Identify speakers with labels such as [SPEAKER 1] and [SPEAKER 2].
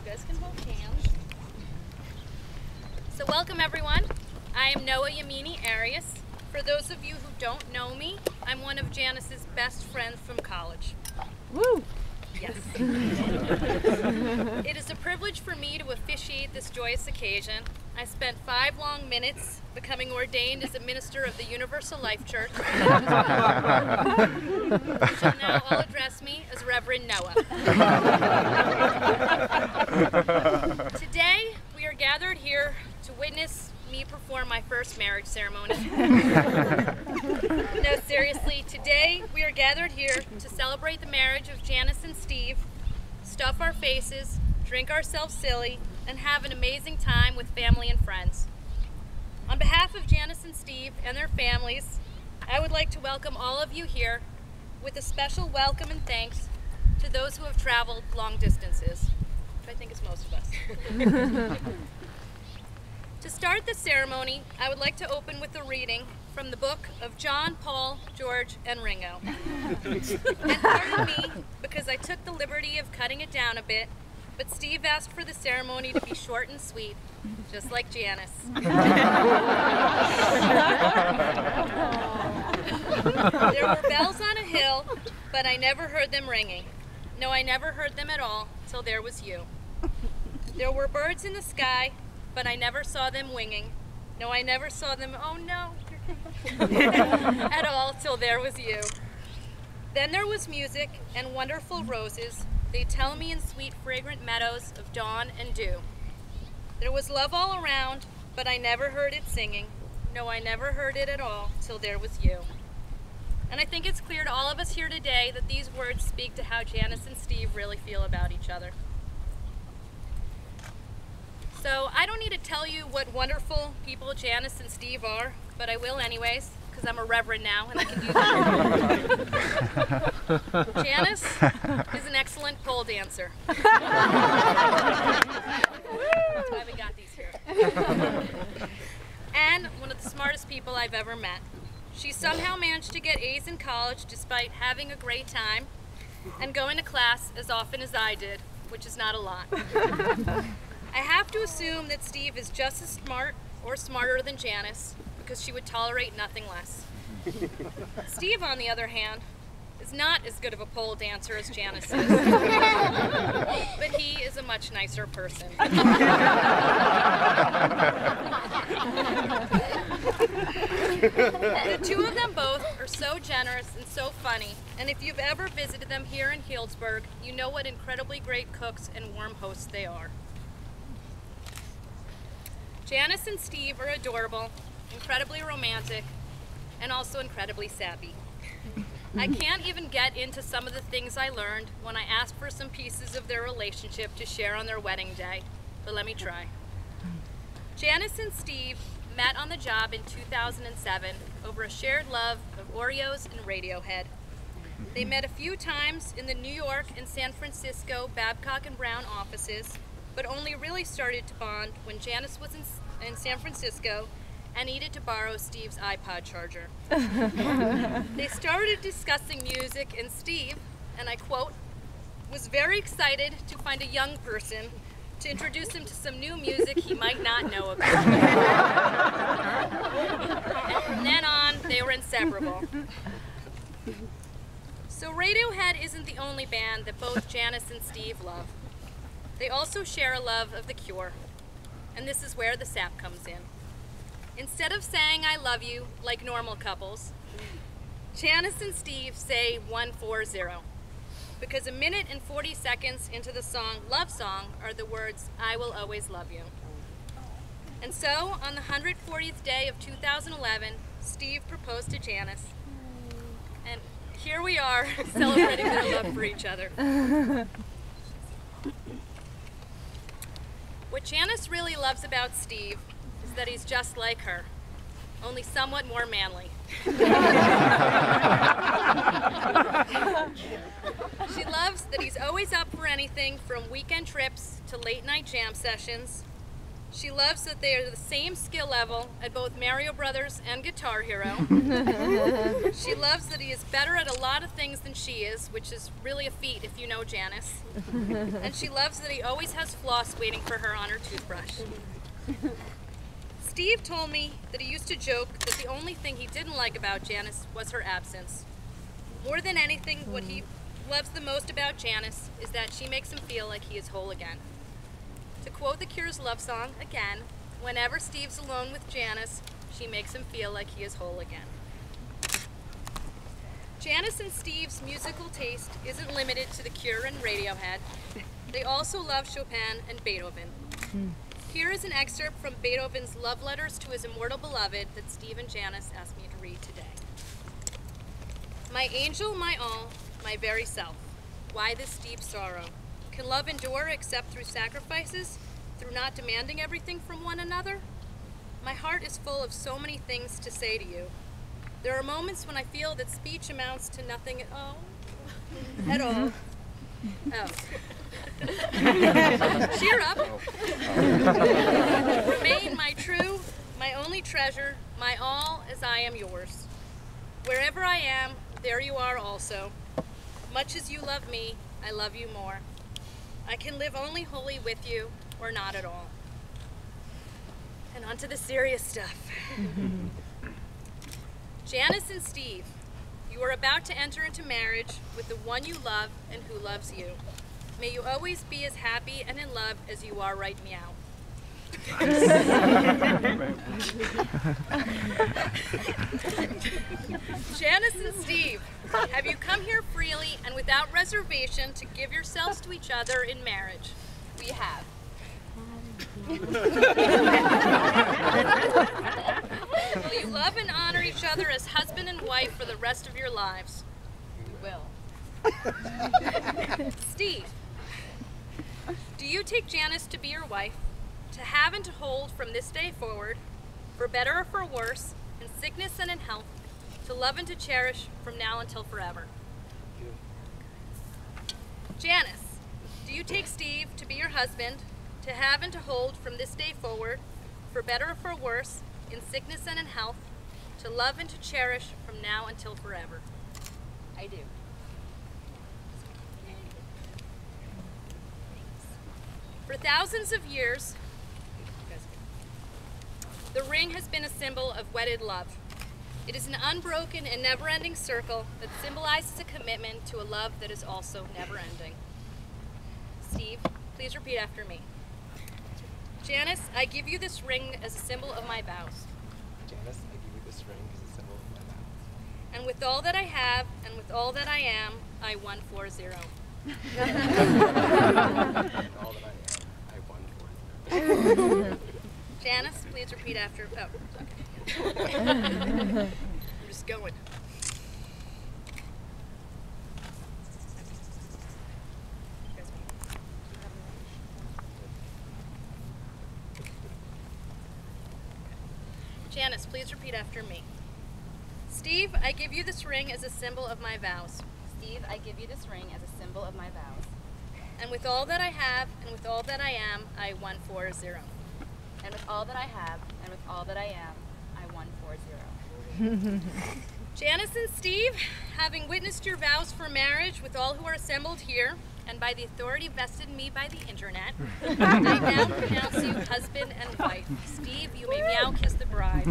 [SPEAKER 1] guys can hold hands. So welcome everyone. I am Noah Yamini Arias. For those of you who don't know me, I'm one of Janice's best friends from college.
[SPEAKER 2] Woo!
[SPEAKER 1] Yes. It is a privilege for me to officiate this joyous occasion. I spent 5 long minutes becoming ordained as a minister of the Universal Life Church. You shall now all address me as Reverend Noah. Today, we are gathered here to witness me perform my first marriage ceremony. No, seriously, today we are gathered here to celebrate the marriage of Janice and Steve, stuff our faces, drink ourselves silly, and have an amazing time with family and friends. On behalf of Janice and Steve and their families, I would like to welcome all of you here with a special welcome and thanks to those who have traveled long distances, which I think is most of us. To start the ceremony, I would like to open with a reading from the book of John, Paul, George, and Ringo. And pardon me, because I took the liberty of cutting it down a bit, but Steve asked for the ceremony to be short and sweet, just like Janice. There were bells on a hill, but I never heard them ringing. No, I never heard them at all, till there was you. There were birds in the sky, but I never saw them winging. No, I never saw them, oh no, at all till there was you. Then there was music and wonderful roses. They tell me in sweet fragrant meadows of dawn and dew. There was love all around, but I never heard it singing. No, I never heard it at all till there was you. And I think it's clear to all of us here today that these words speak to how Janice and Steve really feel about each other. So I don't need to tell you what wonderful people Janice and Steve are, but I will anyways, because I'm a reverend now and I can do that. Janice is an excellent pole dancer. That's why we got these here. And one of the smartest people I've ever met. She somehow managed to get A's in college despite having a great time and going to class as often as I did, which is not a lot. I have to assume that Steve is just as smart or smarter than Janice because she would tolerate nothing less. Steve, on the other hand, is not as good of a pole dancer as Janice is, but he is a much nicer person. The two of them both are so generous and so funny, and if you've ever visited them here in Healdsburg, you know what incredibly great cooks and warm hosts they are. Janice and Steve are adorable, incredibly romantic, and also incredibly sappy. I can't even get into some of the things I learned when I asked for some pieces of their relationship to share on their wedding day, but let me try. Janice and Steve met on the job in 2007 over a shared love of Oreos and Radiohead. They met a few times in the New York and San Francisco Babcock and Brown offices, but only really started to bond when Janice was in San Francisco and needed to borrow Steve's iPod charger. They started discussing music, and Steve, and I quote, was very excited to find a young person to introduce him to some new music he might not know about. And from then on, they were inseparable. So Radiohead isn't the only band that both Janice and Steve love. They also share a love of The Cure, and this is where the sap comes in. Instead of saying I love you like normal couples, Janice and Steve say 140, because a minute and 40 seconds into the song Love Song are the words, I will always love you. And so, on the 140th day of 2011, Steve proposed to Janice, and here we are celebrating their love for each other. What Janice really loves about Steve is that he's just like her, only somewhat more manly. She loves that he's always up for anything from weekend trips to late night jam sessions. She loves that they are the same skill level at both Mario Brothers and Guitar Hero. She loves that he is better at a lot of things than she is, which is really a feat if you know Janice. And she loves that he always has floss waiting for her on her toothbrush. Steve told me that he used to joke that the only thing he didn't like about Janice was her absence. More than anything, what he loves the most about Janice is that she makes him feel like he is whole again. To quote The Cure's love song again, whenever Steve's alone with Janice, she makes him feel like he is whole again. Janice and Steve's musical taste isn't limited to The Cure and Radiohead. They also love Chopin and Beethoven. Here is an excerpt from Beethoven's love letters to his immortal beloved that Steve and Janice asked me to read today. My angel, my all, my very self, why this deep sorrow? Can love endure except through sacrifices, through not demanding everything from one another? My heart is full of so many things to say to you. There are moments when I feel that speech amounts to nothing at all. Oh. Cheer up. Remain my true, my only treasure, my all as I am yours. Wherever I am, there you are also. Much as you love me, I love you more. I can live only wholly with you, or not at all. And on to the serious stuff. Janice and Steve, you are about to enter into marriage with the one you love and who loves you. May you always be as happy and in love as you are right meow. Janice and Steve, have you come here freely and without reservation to give yourselves to each other in marriage?
[SPEAKER 2] We have.
[SPEAKER 1] Will you love and honor each other as husband and wife for the rest of your lives?
[SPEAKER 2] We will.
[SPEAKER 1] Steve, do you take Janice to be your wife, to have and to hold from this day forward, for better or for worse, in sickness and in health, to love and to cherish from now until forever? Janice, do you take Steve to be your husband, to have and to hold from this day forward, for better or for worse, in sickness and in health, to love and to cherish from now until forever?
[SPEAKER 2] I do.
[SPEAKER 1] For thousands of years, the ring has been a symbol of wedded love. It is an unbroken and never-ending circle that symbolizes a commitment to a love that is also never-ending. Steve, please repeat after me. Janice, I give you this ring as a symbol of my vows.
[SPEAKER 3] Janice, I give you this ring as a symbol of my vows.
[SPEAKER 1] And with all that I have, and with all that I am, I 140.
[SPEAKER 3] And all that I am, I 140.
[SPEAKER 1] Janice, please repeat after. Oh, okay. I'm just going. Janice, please repeat after me. Steve, I give you this ring as a symbol of my vows.
[SPEAKER 2] Steve, I give you this ring as a symbol of my vows.
[SPEAKER 1] And with all that I have, and with all that I am, I 140.
[SPEAKER 2] And with all that I have, and with all that I am, I 140.
[SPEAKER 1] Janice and Steve, having witnessed your vows for marriage with all who are assembled here, and by the authority vested in me by the internet, I now pronounce you husband and wife. Steve, you may meow kiss the bride.